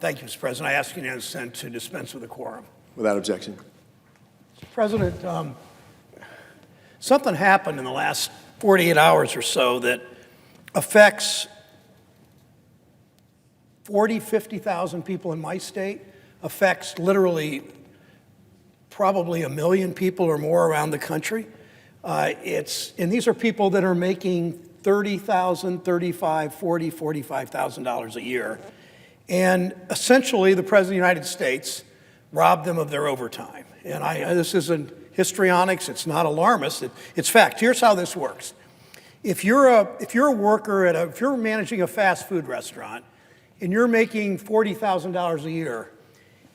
Thank you, Mr. President. I ask unanimous consent to dispense with the quorum. Without objection. Mr. President, something happened in the last 48 hours or so that affects 50,000 people in my state, affects literally probably 1 million people or more around the country. And these are people that are making $30,000, $35,000, $40,000, $45,000 a year. And essentially, the President of the United States robbed them of their overtime. And this isn't histrionics, it's not alarmist, it's fact. Here's how this works. If you're a worker if you're managing a fast food restaurant and you're making $40,000 a year,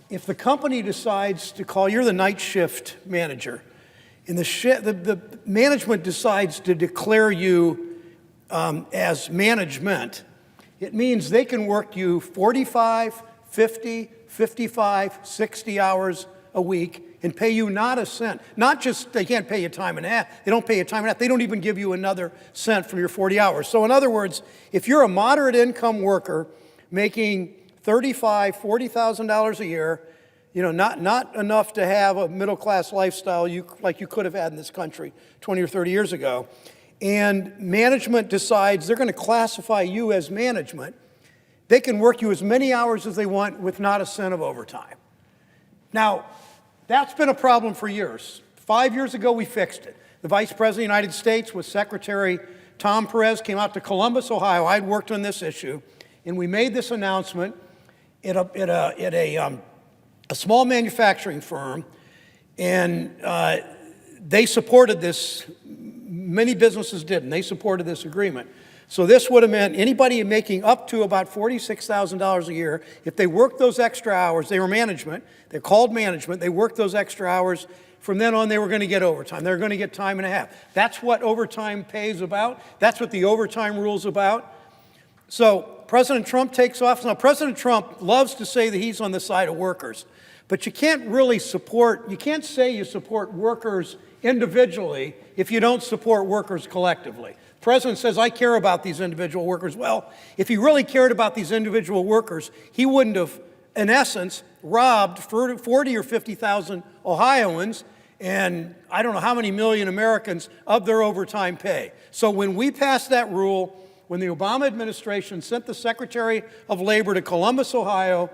if the company decides to call, you're the night shift manager, and the management decides to declare you as management, it means they can work you 45, 50, 55, 60 hours a week and pay you not a cent. Not just they can't pay you time and a half, they don't pay you time and a half, they don't even give you another cent from your 40 hours. So in other words, if you're a moderate income worker making $35,000, $40,000 a year, not enough to have a middle-class lifestyle like you could have had in this country 20 or 30 years ago, and management decides they're going to classify you as management, they can work you as many hours as they want with not a cent of overtime. Now, that's been a problem for years. 5 years ago, we fixed it. The Vice President of the United States with Secretary Tom Perez came out to Columbus, Ohio. I'd worked on this issue, and we made this announcement at a small manufacturing firm, and they supported this. Many businesses did, and they supported this agreement. So this would have meant anybody making up to about $46,000 a year, if they worked those extra hours, they were management, they're called management, they worked those extra hours, from then on they were going to get overtime. They were going to get time and a half. That's what overtime pay is about. That's what the overtime rule is about. So President Trump takes office. Now, President Trump loves to say that he's on the side of workers, but you can't say you support workers individually if you don't support workers collectively. The president says, I care about these individual workers. Well, if he really cared about these individual workers, he wouldn't have, in essence, robbed 40 or 50,000 Ohioans and I don't know how many million Americans of their overtime pay. So when we passed that rule, when the Obama administration sent the Secretary of Labor to Columbus, Ohio,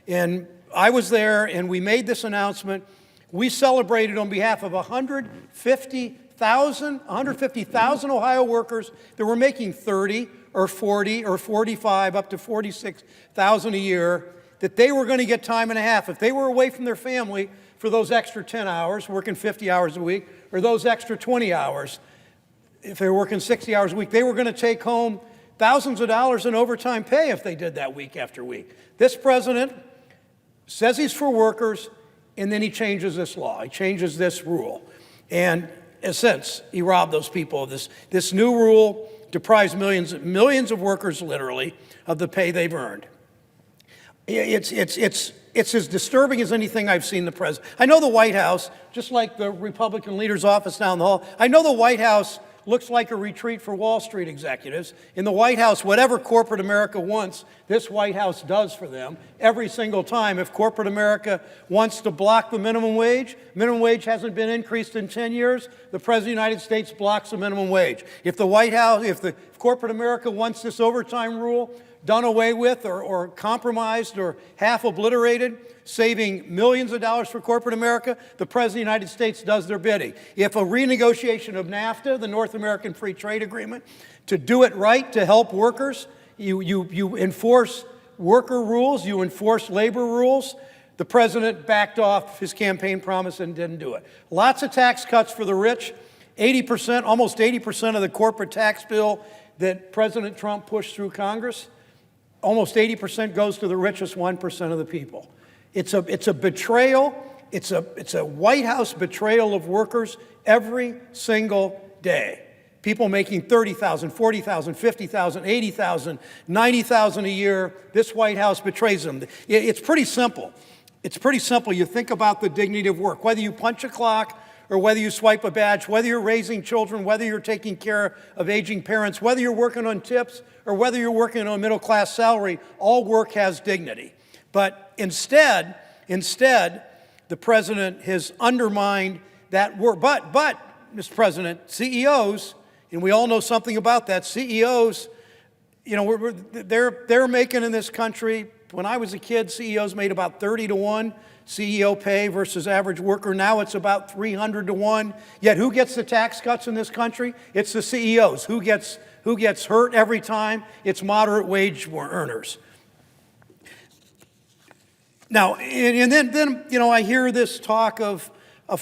and I was there and we made this announcement, we celebrated on behalf of 150,000 Ohio workers that were making 30 or 40 or 45 up to 46,000 a year, that they were going to get time and a half. If they were away from their family for those extra 10 hours, working 50 hours a week, or those extra 20 hours, if they were working 60 hours a week, they were going to take home thousands of dollars in overtime pay if they did that week after week. This president says he's for workers, and then he changes this law. He changes this rule. And in a sense, he robbed those people of this. This new rule deprives millions of workers, literally, of the pay they've earned. It's as disturbing as anything I've seen the president. I know the White House, just like the Republican leader's office down the hall, I know the White House looks like a retreat for Wall Street executives. In the White House, whatever corporate America wants, this White House does for them every single time. If corporate America wants to block the minimum wage hasn't been increased in 10 years, the President of the United States blocks the minimum wage. If the White House, if corporate America wants this overtime rule done away with or compromised or half obliterated, saving millions of dollars for corporate America, the President of the United States does their bidding. If a renegotiation of NAFTA, the North American Free Trade Agreement, to do it right, to help workers, you enforce worker rules, you enforce labor rules, the president backed off his campaign promise and didn't do it. Lots of tax cuts for the rich, 80%, almost 80% of the corporate tax bill that President Trump pushed through Congress, almost 80% goes to the richest 1% of the people. It's a betrayal. It's a White House betrayal of workers every single day. People making $30,000, $40,000, $50,000, $80,000, $90,000 a year. This White House betrays them. It's pretty simple. It's pretty simple. You think about the dignity of work. Whether you punch a clock or whether you swipe a badge, whether you're raising children, whether you're taking care of aging parents, whether you're working on tips or whether you're working on a middle-class salary, all work has dignity. But instead, the president has undermined that work. But, Mr. President, CEOs, and we all know something about that, CEOs, you know, they're making in this country, when I was a kid, CEOs made about 30-to-1 CEO pay versus average worker. Now it's about 300-to-1. Yet who gets the tax cuts in this country? It's the CEOs. Who gets hurt every time? It's moderate wage earners. Now, and then you know, I hear this talk of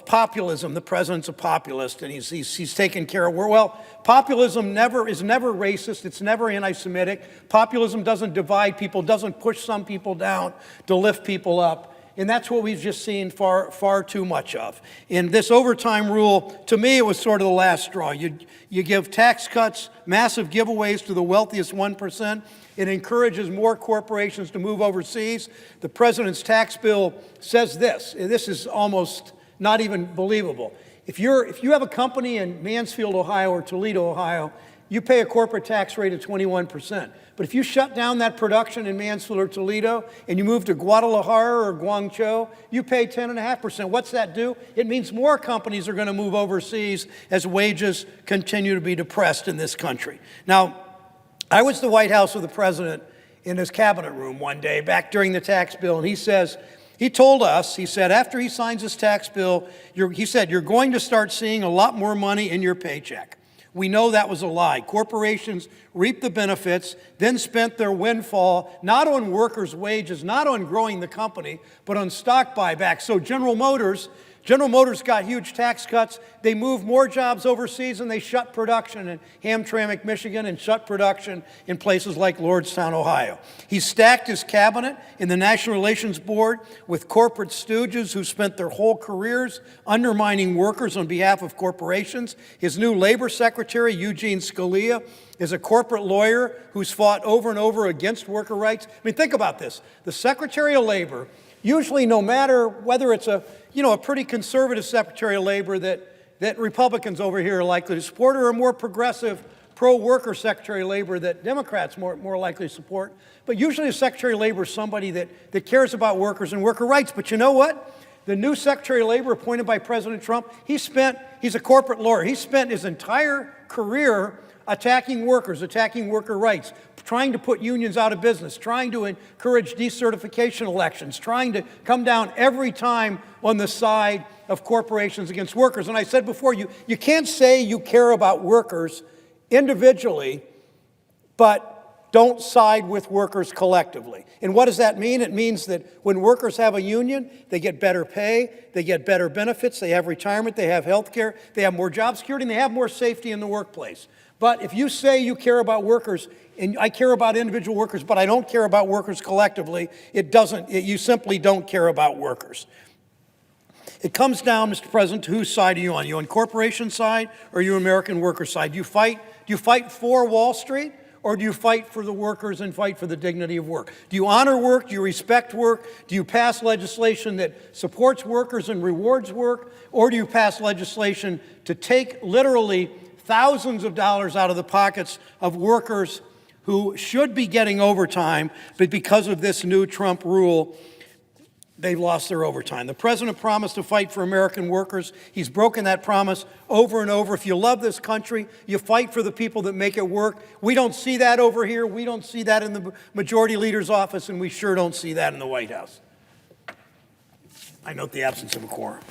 populism. The president's a populist, and he's taken care of. Well, populism is never racist. It's never anti-Semitic. Populism doesn't divide people, doesn't push some people down to lift people up. And that's what we've just seen far too much of. In this overtime rule, to me, it was sort of the last straw. You give tax cuts, massive giveaways to the wealthiest 1%. It encourages more corporations to move overseas. The president's tax bill says this, and this is almost not even believable. If you have a company in Mansfield, Ohio, or Toledo, Ohio, you pay a corporate tax rate of 21%. But if you shut down that production in Mansfield or Toledo and you move to Guadalajara or Guangzhou, you pay 10.5%. What's that do? It means more companies are going to move overseas as wages continue to be depressed in this country. Now, I was at the White House with the president in his cabinet room one day back during the tax bill, and he told us, he said, after he signs this tax bill, he said, you're going to start seeing a lot more money in your paycheck. We know that was a lie. Corporations reaped the benefits, then spent their windfall not on workers' wages, not on growing the company, but on stock buybacks. So General Motors got huge tax cuts. They moved more jobs overseas, and they shut production in Hamtramck, Michigan, and shut production in places like Lordstown, Ohio. He stacked his cabinet in the National Relations Board with corporate stooges who spent their whole careers undermining workers on behalf of corporations. His new labor secretary, Eugene Scalia, is a corporate lawyer who's fought over and over against worker rights. I mean, think about this. The Secretary of Labor, usually no matter whether it's a pretty conservative Secretary of Labor that Republicans over here are likely to support, or a more progressive pro-worker Secretary of Labor that Democrats more likely to support. But usually the Secretary of Labor is somebody that cares about workers and worker rights. But you know what? The new Secretary of Labor appointed by President Trump, he's a corporate lawyer. He spent his entire career attacking workers, attacking worker rights, trying to put unions out of business, trying to encourage decertification elections, trying to come down every time on the side of corporations against workers. And I said before, you can't say you care about workers individually, but don't side with workers collectively. And what does that mean? It means that when workers have a union, they get better pay, they get better benefits, they have retirement, they have health care, they have more job security, and they have more safety in the workplace. But if you say you care about workers, and I care about individual workers, but I don't care about workers collectively, you simply don't care about workers. It comes down, Mr. President, to whose side are you on? Are you on corporation side, or are you American worker side? Do you fight for Wall Street, or do you fight for the workers and fight for the dignity of work? Do you honor work? Do you respect work? Do you pass legislation that supports workers and rewards work? Or do you pass legislation to take literally thousands of dollars out of the pockets of workers who should be getting overtime, but because of this new Trump rule, they've lost their overtime? The president promised to fight for American workers. He's broken that promise over and over. If you love this country, you fight for the people that make it work. We don't see that over here. We don't see that in the majority leader's office, and we sure don't see that in the White House. I note the absence of a quorum.